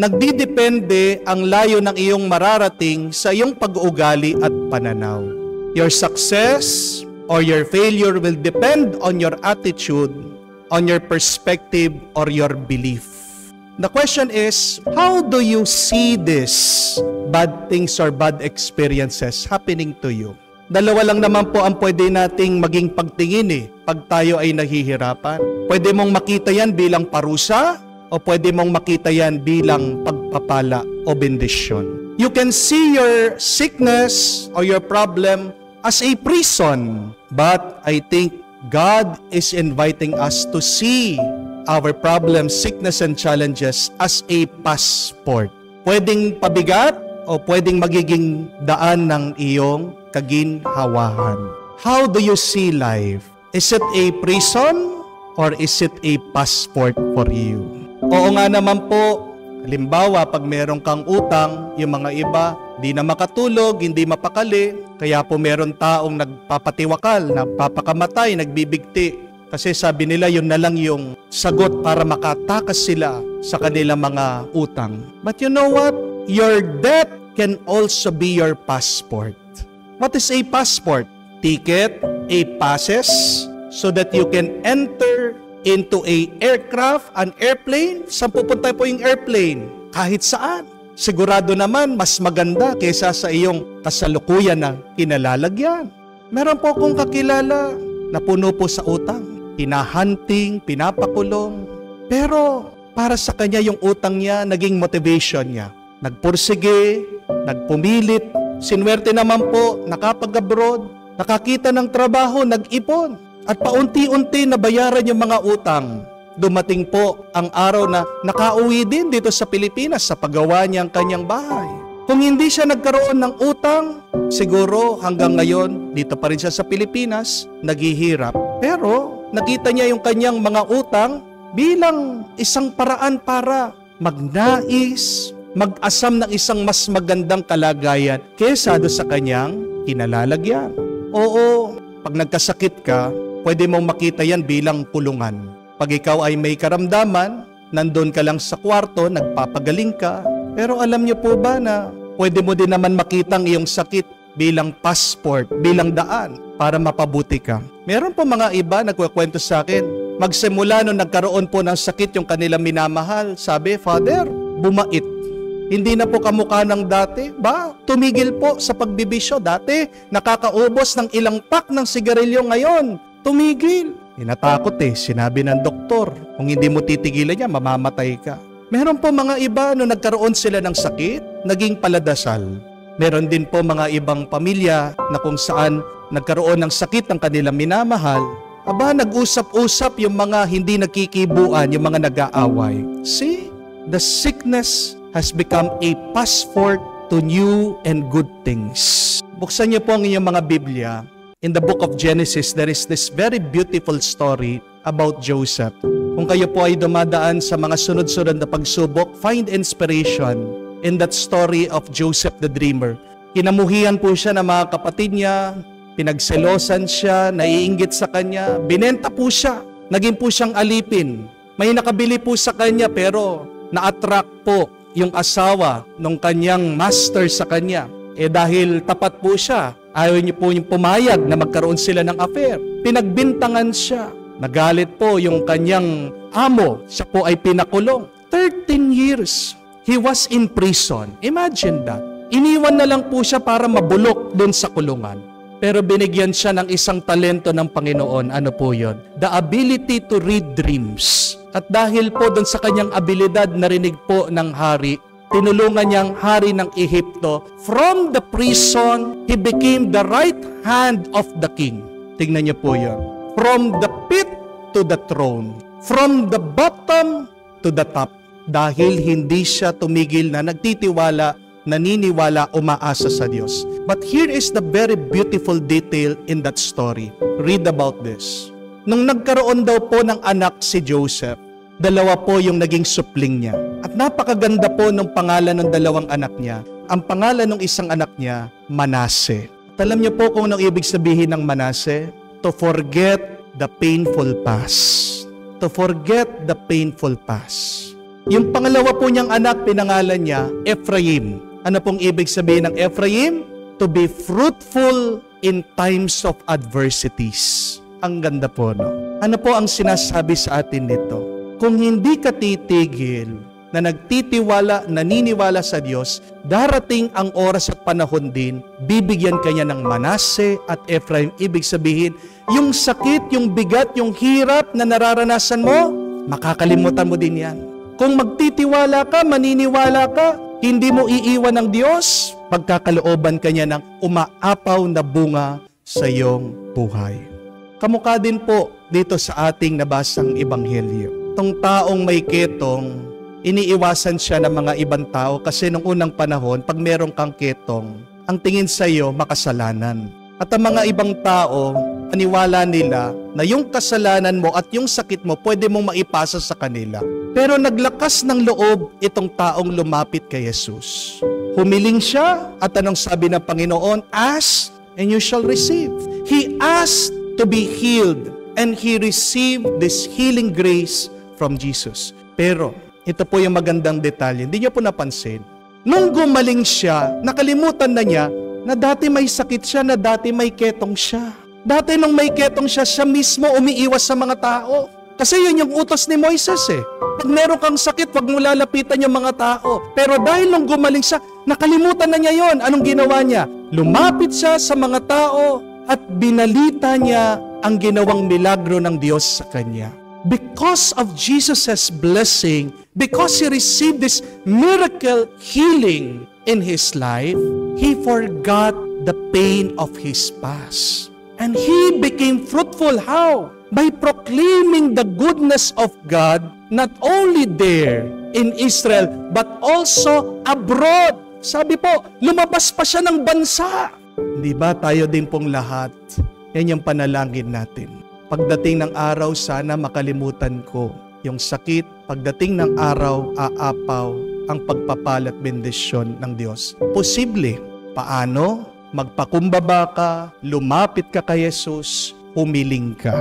Nagdidepende ang layo ng iyong mararating sa iyong pag-uugali at pananaw. Your success or your failure will depend on your attitude, on your perspective, or your belief. The question is, how do you see this bad things or bad experiences happening to you? Dalawa lang naman po ang pwede nating maging pagtingin pag tayo ay nahihirapan. Pwede mong makita yan bilang parusa, o pwede mong makita yan bilang pagpapala o bendisyon. You can see your sickness or your problem as a prison, but I think God is inviting us to see our problems, sickness, and challenges as a passport. Pwedeng pabigat o pwedeng magiging daan ng iyong kaginhawahan. How do you see life? Is it a prison or is it a passport for you? Oo nga naman po, halimbawa pag meron kang utang, yung mga iba, di na makatulog, hindi mapakali, kaya po meron taong nagpapatiwakal, nagpapakamatay, nagbibigti. Kasi sabi nila yun na lang yung sagot para makatakas sila sa kanilang mga utang. But you know what? Your debt can also be your passport. What is a passport? Ticket, a passes, so that you can enter into a aircraft, an airplane. Saan pupunta po yung airplane? Kahit saan. Sigurado naman, mas maganda kaysa sa iyong kasalukuyan na kinalalagyan. Meron po akong kakilala na puno po sa utang. Pinahunting, pinapakulong. Pero para sa kanya yung utang niya, naging motivation niya. Nagpursige, nagpumilit. Sinwerte naman po, nakapag-abroad, nakakita ng trabaho, nag-ipon. At paunti-unti nabayaran yung mga utang. Dumating po ang araw na nakauwi din dito sa Pilipinas sa paggawa niya ang kanyang bahay. Kung hindi siya nagkaroon ng utang, siguro hanggang ngayon, dito pa rin siya sa Pilipinas, naghihirap. Pero nakita niya yung kanyang mga utang bilang isang paraan para magnais, mag-asam ng isang mas magandang kalagayan kesa do sa kanyang kinalalagyan. Oo, pag nagkasakit ka, pwede mong makita yan bilang kulungan. Pag ikaw ay may karamdaman, nandun ka lang sa kwarto, nagpapagaling ka. Pero alam niyo po ba na pwede mo din naman makita ang iyong sakit bilang passport, bilang daan para mapabuti ka. Meron po mga iba nagkukwento sa akin, magsimula nung nagkaroon po ng sakit yung kanilang minamahal, sabi, Father, bumait. Hindi na po kamukha ng dati. Tumigil po sa pagbibisyo. Dati, nakakaubos ng ilang pack ng sigarilyo, ngayon tumigil. Inatakot sinabi ng doktor, kung hindi mo titigilan niya, mamamatay ka. Meron po mga iba, no nagkaroon sila ng sakit, naging paladasal. Meron din po mga ibang pamilya na kung saan nagkaroon ng sakit ang kanilang minamahal, nag-usap-usap yung mga hindi nagkikibuan, yung mga nag-aaway. See, the sickness has become a passport to new and good things. Buksan niyo po ang inyong mga Biblia. In the book of Genesis, there is this very beautiful story about Joseph. Kung kayo po ay dumadaan sa mga sunod-sunod na pagsubok, find inspiration in that story of Joseph the Dreamer. Kinamuhian po siya ng mga kapatid niya, pinagselosan siya, naiinggit sa kanya, binenta po siya, naging po siyang alipin. May nakabili po sa kanya pero na-attract po yung asawa ng kanyang master sa kanya. Dahil tapat po siya, ayaw niyo po yung pumayag na magkaroon sila ng affair. Pinagbintangan siya. Nagalit po yung kanyang amo. Siya po ay pinakulong. 13 years. He was in prison. Imagine that. Iniwan na lang po siya para mabulok doon sa kulungan. Pero binigyan siya ng isang talento ng Panginoon. Ano po yun? The ability to read dreams. At dahil po doon sa kanyang abilidad, narinig po ng hari, tinulungan niyang hari ng Ehipto. From the prison, he became the right hand of the king. Tingnan niyo po yun. From the pit to the throne. From the bottom to the top. Dahil hindi siya tumigil na nagtitiwala, naniniwala, umaasa sa Diyos. But here is the very beautiful detail in that story. Read about this. Nung nagkaroon daw po ng anak si Joseph, dalawa po yung naging supling niya. At napakaganda po ng pangalan ng dalawang anak niya. Ang pangalan ng isang anak niya, Manase. At alam niyo po kung anong ibig sabihin ng Manase? To forget the painful past. To forget the painful past. Yung pangalawa po niyang anak, pinangalan niya Ephraim. Ano pong ibig sabihin ng Ephraim? To be fruitful in times of adversities. Ang ganda po, no? Ano po ang sinasabi sa atin nito? Kung hindi ka titigil na nagtitiwala, naniniwala sa Diyos, darating ang oras at panahon din, bibigyan kanya ng Manase at Ephraim. Ibig sabihin, yung sakit, yung bigat, yung hirap na nararanasan mo, makakalimutan mo din yan. Kung magtitiwala ka, maniniwala ka, hindi mo iiwan ng Diyos, pagkakalooban kanya ng umaapaw na bunga sa iyong buhay. Kamukha din po dito sa ating nabasang ebanghelyo. Itong taong may ketong, iniiwasan siya ng mga ibang tao kasi nung unang panahon, pag meron kang ketong, ang tingin sa iyo makasalanan. At ang mga ibang tao, paniwala nila na yung kasalanan mo at yung sakit mo pwede mong maipasa sa kanila. Pero naglakas ng loob itong taong lumapit kay Jesus. Humiling siya at anong sabi ng Panginoon? Ask and you shall receive. He asked to be healed and he received this healing grace from Jesus. Pero ito po yung magandang detalye. Hindi niyo po napansin. Nung gumaling siya, nakalimutan na niya na dati may sakit siya, na dati may ketong siya. Dati nung may ketong siya, siya mismo umiiwas sa mga tao. Kasi yun yung utos ni Moises eh. Pag meron kang sakit, wag mo lalapitan yung mga tao. Pero dahil nung gumaling siya, nakalimutan na niya yon. Anong ginawa niya? Lumapit siya sa mga tao at binalita niya ang ginawang milagro ng Diyos sa kanya. Because of Jesus' blessing, because he received this miracle healing in his life, he forgot the pain of his past. And he became fruitful. How? By proclaiming the goodness of God, not only there in Israel, but also abroad. Sabi po, lumabas pa siya ng bansa. Di ba tayo din pong lahat? Yan yung panalangin natin. Pagdating ng araw, sana makalimutan ko yung sakit. Pagdating ng araw, aapaw ang pagpapala at bendisyon ng Diyos. Posible. Paano? Magpakumbaba ka, lumapit ka kay Jesus, humiling ka.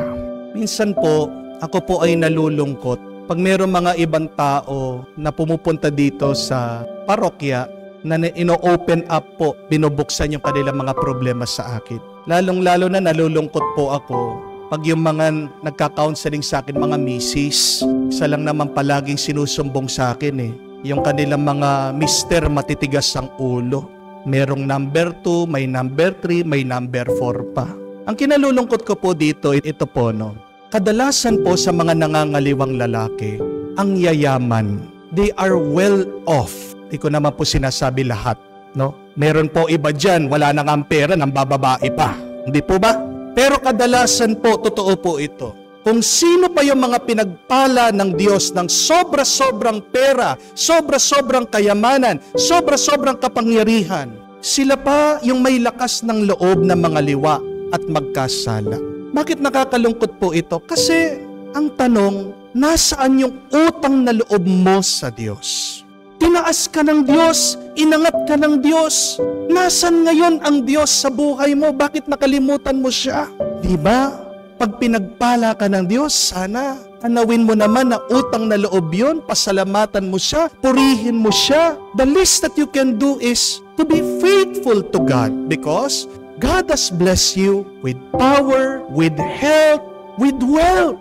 Minsan po, ako po ay nalulungkot pag mayroong mga ibang tao na pumupunta dito sa parokya na ino-open up po, binubuksan yung kanilang mga problema sa akin. Lalong-lalo na nalulungkot po ako pag yung mga nagka-counseling sa akin, mga misis, isa lang naman palaging sinusumbong sa akin eh. Yung kanilang mga mister matitigas ang ulo. Merong number 2, may number 3, may number 4 pa. Ang kinalulungkot ko po dito, ito po no. Kadalasan po sa mga nangangaliwang lalaki, ang yayaman, they are well off. Di ko naman po sinasabi lahat, no? Meron po iba dyan, wala nang ang pera, nang bababae pa. Hindi po ba? Pero kadalasan po, totoo po ito. Kung sino pa yung mga pinagpala ng Diyos ng sobra-sobrang pera, sobra-sobrang kayamanan, sobra-sobrang kapangyarihan, sila pa yung may lakas ng loob na mga liwa at magkasala. Bakit nakakalungkot po ito? Kasi ang tanong, nasaan yung utang na loob mo sa Diyos? Tinaas ka ng Diyos, inangat ka ng Diyos. Nasaan ngayon ang Diyos sa buhay mo? Bakit nakalimutan mo siya? Diba? Pag pinagpala ka ng Diyos, sana anawin mo naman na utang na loob yun, pasalamatan mo siya, purihin mo siya. The least that you can do is to be faithful to God because God has blessed you with power, with health, with wealth.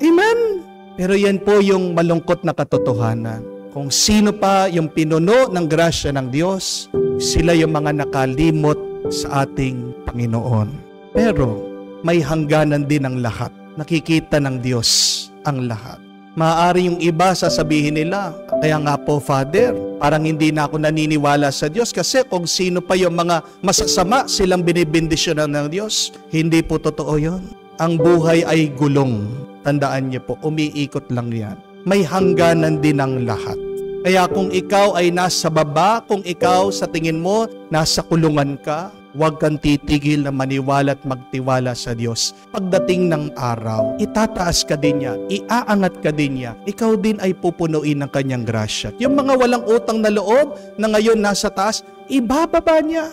Amen? Pero yan po yung malungkot na katotohanan. Kung sino pa yung pinuno ng grasya ng Diyos, sila yung mga nakalimot sa ating Panginoon. Pero may hangganan din ang lahat. Nakikita ng Diyos ang lahat. Maaari yung iba sasabihin nila, kaya nga po Father, parang hindi na ako naniniwala sa Diyos kasi kung sino pa yung mga masasama silang binibindisyonan ng Diyos. Hindi po totoo yun. Ang buhay ay gulong. Tandaan niyo po, umiikot lang yan. May hangganan din ang lahat. Kaya kung ikaw ay nasa baba, kung ikaw sa tingin mo nasa kulungan ka, huwag kang titigil na maniwala at magtiwala sa Diyos. Pagdating ng araw, itataas ka din niya, iaangat ka din niya, ikaw din ay pupunuin ng kanyang grasya. Yung mga walang utang na loob na ngayon nasa taas, ibababa niya.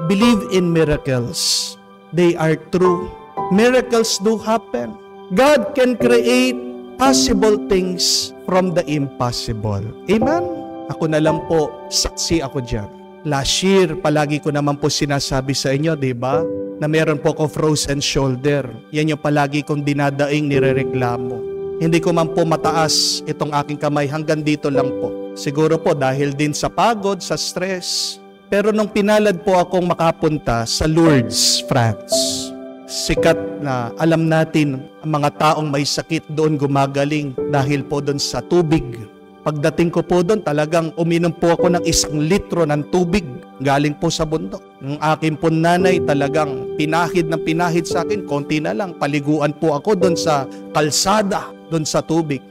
Believe in miracles. They are true. Miracles do happen. God can create possible things from the impossible. Amen? Ako na lang po, saksi ako dyan. Last year, palagi ko naman po sinasabi sa inyo, di ba? Na meron po ako frozen shoulder. Yan yung palagi kong dinadaing nirereklamo. Hindi ko man po mataas itong aking kamay, hanggang dito lang po. Siguro po dahil din sa pagod, sa stress. Pero nung pinalad po akong makapunta sa Lourdes, France, sikat na alam natin ang mga taong may sakit doon gumagaling dahil po doon sa tubig. Pagdating ko po doon, talagang uminom po ako ng 1 litro ng tubig galing po sa bundok. Yung aking po nanay talagang pinahid sa akin, konti na lang, paliguan po ako doon sa kalsada, doon sa tubig.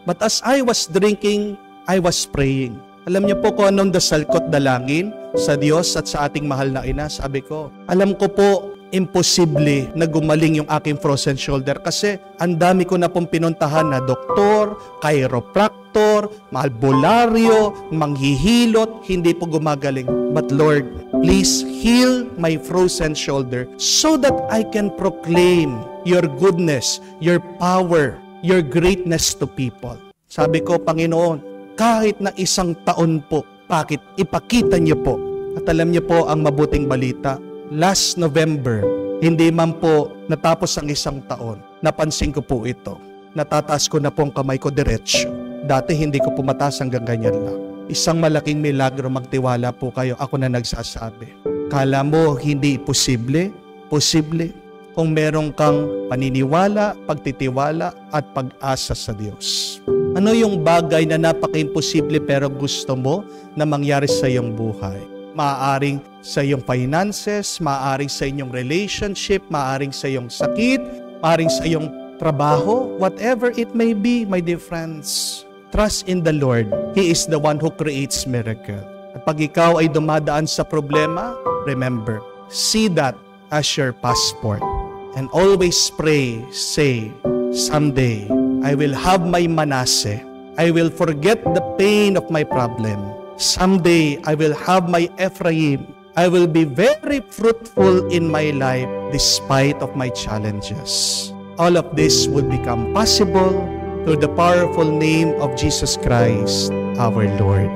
But as I was drinking, I was praying. Alam niyo po kung anong dasal ko't dalangin sa Diyos at sa ating mahal na ina? Sabi ko, alam ko po, imposible na gumaling yung aking frozen shoulder kasi ang dami ko na pong pinuntahan na doktor, chiropractor, albularyo, manghihilot, hindi po gumagaling. But Lord, please heal my frozen shoulder so that I can proclaim your goodness, your power, your greatness to people. Sabi ko, Panginoon, kahit na 1 taon po, bakit ipakita niyo po? At alam niyo po ang mabuting balita, last November, hindi man po natapos ang 1 taon. Napansin ko po ito. Natataas ko na po ang kamay ko diretsyo. Dati hindi ko po mataas hanggang ganyan lang. Isang malaking milagro, magtiwala po kayo. Ako na nagsasabi. Kala mo hindi posible? Posible. Kung meron kang paniniwala, pagtitiwala at pag-asa sa Diyos. Ano yung bagay na napaka-imposible pero gusto mo na mangyari sa iyong buhay? Maaaring sa iyong finances, maaaring sa inyong relationship, maaaring sa iyong sakit, maaaring sa iyong trabaho, whatever it may be, my dear friends. Trust in the Lord. He is the one who creates miracle. At pag ikaw ay dumadaan sa problema, remember, see that as your passport. And always pray, say, someday, I will have my Manasseh. I will forget the pain of my problem. Someday, I will have my Ephraim. I will be very fruitful in my life despite of my challenges. All of this will become possible through the powerful name of Jesus Christ, our Lord.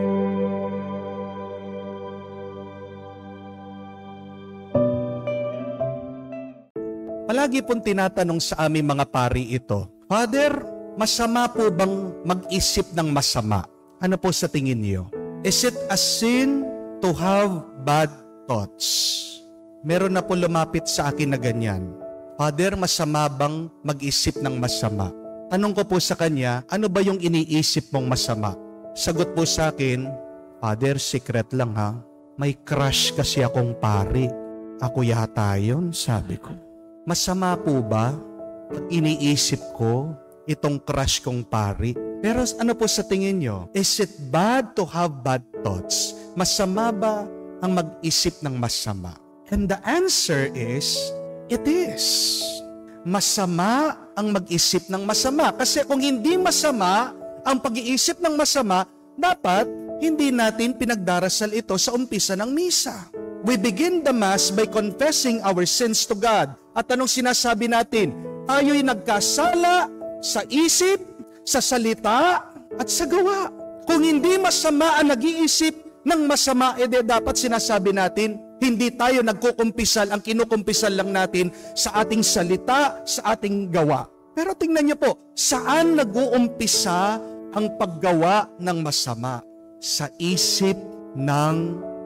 Palagi pong tinatanong sa aming mga pari ito, Father, masama po bang mag-isip ng masama? Ano po sa tingin niyo? Is it a sin to have bad thoughts? Meron na po lumapit sa akin na ganyan. Father, masama bang mag-isip ng masama? Tanong ko po sa kanya, ano ba yung iniisip mong masama? Sagot po sa akin, Father, secret lang ha. May crush kasi akong pari. Ako yata yun, sabi ko. Masama po ba pag iniisip ko itong crush kong pari? Pero ano po sa tingin nyo? Is it bad to have bad thoughts? Masama ba ang mag-isip ng masama? And the answer is, it is. Masama ang mag-isip ng masama. Kasi kung hindi masama ang pag-iisip ng masama, dapat hindi natin pinagdarasal ito sa umpisa ng misa. We begin the Mass by confessing our sins to God. At anong sinasabi natin? Tayo'y nagkasala sa isip, sa salita, at sa gawa. Kung hindi masama ang nag-iisip ng masama, dapat sinasabi natin, hindi tayo nagkukumpisal, ang kinukumpisal lang natin sa ating salita, sa ating gawa. Pero tingnan niyo po, saan nag-uumpisa ang paggawa ng masama? Sa isip ng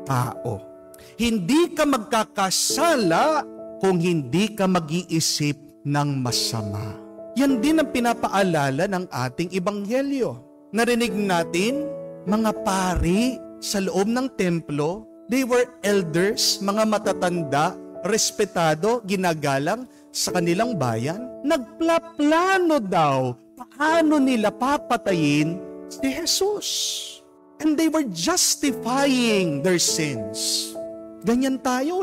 tao. Hindi ka magkakasala kung hindi ka mag-iisip ng masama. Yan din ang pinapaalala ng ating ebanghelyo. Narinig natin, mga pari sa loob ng templo, they were elders, mga matatanda, respetado, ginagalang sa kanilang bayan. Nagplaplano daw, paano nila papatayin si Jesus. And they were justifying their sins. Ganyan tayo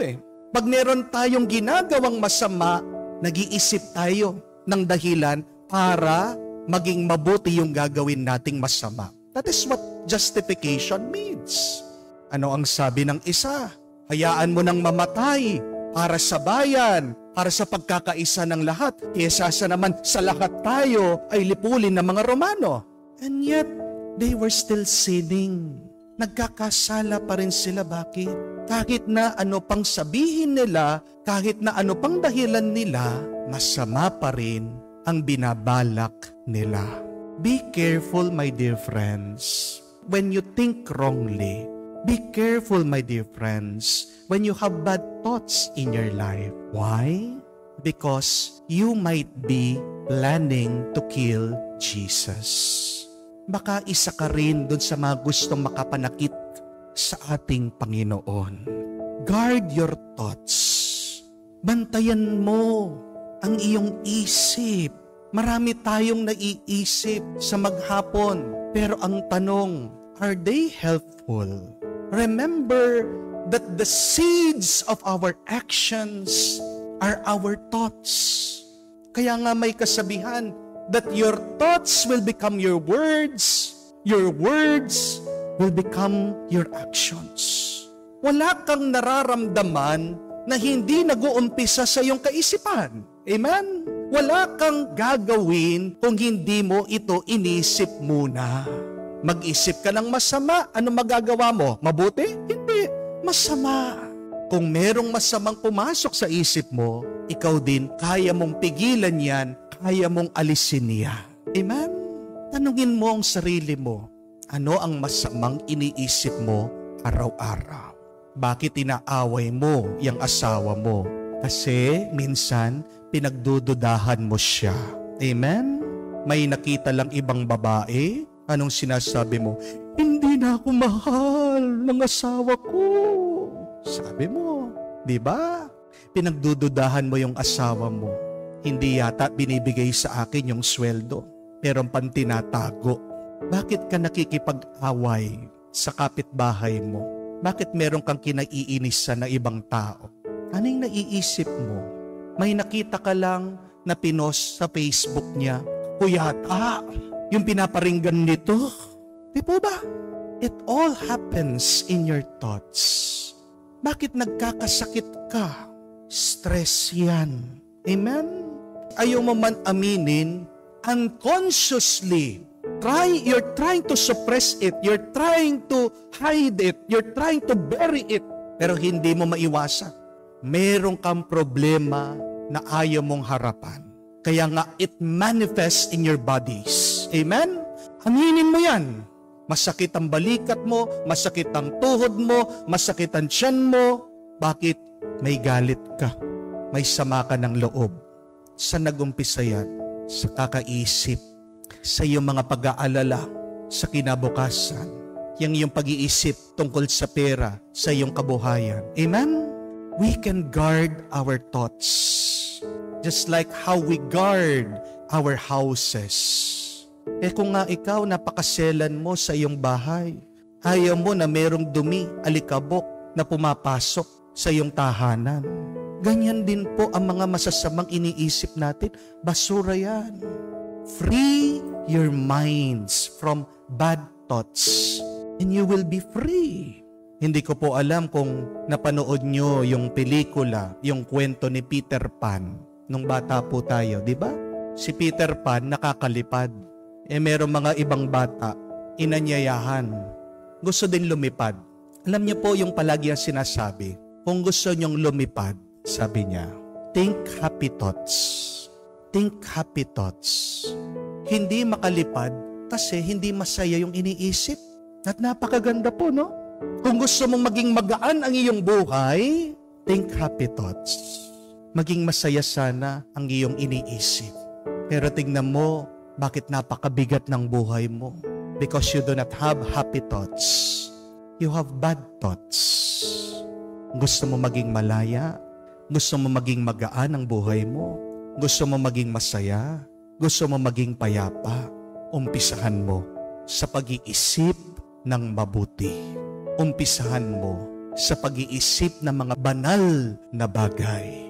Pag meron tayong ginagawang masama, nag-iisip tayo ng dahilan para maging mabuti yung gagawin nating masama. That is what justification means. Ano ang sabi ng isa? Hayaan mo nang mamatay para sa bayan, para sa pagkakaisa ng lahat. Kesa naman sa lahat tayo ay lipulin ng mga Romano. And yet, they were still sinning. Nagkakasala pa rin sila. Bakit? Kahit na ano pang sabihin nila, kahit na ano pang dahilan nila, masama pa rin ang binabalak nila. Be careful, my dear friends, when you think wrongly. Be careful, my dear friends, when you have bad thoughts in your life. Why? Because you might be planning to kill Jesus. Baka isa ka rin dun sa mga gustong makapanakit sa ating Panginoon. Guard your thoughts. Bantayan mo ang iyong isip. Marami tayong naiisip sa maghapon. Pero ang tanong, are they helpful? Remember that the seeds of our actions are our thoughts. Kaya nga may kasabihan, that your thoughts will become your words will become your actions. Wala kang nararamdaman na hindi nag-uumpisa sa iyong kaisipan. Amen? Wala kang gagawin kung hindi mo ito inisip muna. Mag-isip ka ng masama, ano magagawa mo? Mabuti? Hindi. Masama. Kung merong masamang pumasok sa isip mo, ikaw din kaya mong pigilan yan, kaya mong alisin niya. Amen? Tanungin mo ang sarili mo, ano ang masamang iniisip mo araw-araw? Bakit inaaway mo yung asawa mo? Kasi minsan pinagdududahan mo siya. Amen? May nakita lang ibang babae, anong sinasabi mo? Hindi na ako mahal ng asawa ko. Sabi mo, di ba? Pinagdududahan mo yung asawa mo. Hindi yata binibigay sa akin yung sweldo. Meron pang tinatago. Bakit ka nakikipag-away sa kapitbahay mo? Bakit meron kang kinaiinisan na ibang tao? Anong naiisip mo? May nakita ka lang na pinost sa Facebook niya, o yata, yung pinaparinggan nito. Di po ba? It all happens in your thoughts. Bakit nagkakasakit ka? Stress yan. Amen? Ayaw mo man aminin, unconsciously, you're trying to suppress it, you're trying to hide it, you're trying to bury it, pero hindi mo maiwasan. Meron kang problema na ayaw mong harapan. Kaya nga, it manifests in your bodies. Amen? Aminin mo yan. Masakit ang balikat mo, masakit ang tuhod mo, masakit ang tiyan mo. Bakit? May galit ka. May sama ka ng loob. Sa nagumpisa yan? Sa kakaisip, sa iyong mga pag-aalala, sa kinabukasan, yung pag-iisip tungkol sa pera, sa iyong kabuhayan. Amen? We can guard our thoughts, just like how we guard our houses. Kung nga ikaw, napakaselan mo sa iyong bahay, ayaw mo na merong dumi, alikabok na pumapasok sa iyong tahanan. Ganyan din po ang mga masasamang iniisip natin. Basura yan. Free your minds from bad thoughts and you will be free. Hindi ko po alam kung napanood nyo yung pelikula, yung kwento ni Peter Pan. Nung bata po tayo, di ba? Si Peter Pan nakakalipad. Merong mga ibang bata, inanyayahan. Gusto din lumipad. Alam niyo po yung palagi ang sinasabi, kung gusto nyong lumipad, sabi niya, think happy thoughts. Think happy thoughts. Hindi makalipad kasi hindi masaya yung iniisip. At napakaganda po, no? Kung gusto mong maging magaan ang iyong buhay, think happy thoughts. Maging masaya sana ang iyong iniisip. Pero tignan mo, bakit napakabigat ng buhay mo? Because you do not have happy thoughts. You have bad thoughts. Gusto mo maging malaya? Gusto mo maging magaan ang buhay mo? Gusto mo maging masaya? Gusto mo maging payapa? Umpisahan mo sa pag-iisip ng mabuti. Umpisahan mo sa pag-iisip ng mga banal na bagay.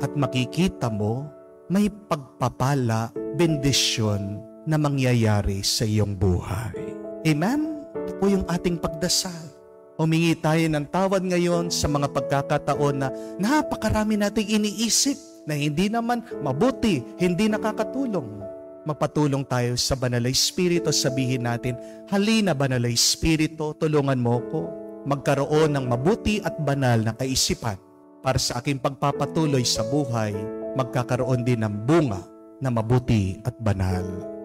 At makikita mo, may pagpapala, bendisyon na mangyayari sa iyong buhay. Amen? Ito po yung ating pagdasal. Humingi tayo ng tawad ngayon sa mga pagkakataon na napakarami nating iniisip na hindi naman mabuti, hindi nakakatulong. Mapatulong tayo sa Banal na Espiritu, sabihin natin, halina Banal na Espiritu, tulungan mo ko magkaroon ng mabuti at banal na kaisipan para sa aking pagpapatuloy sa buhay, magkakaroon din ng bunga na mabuti at banal.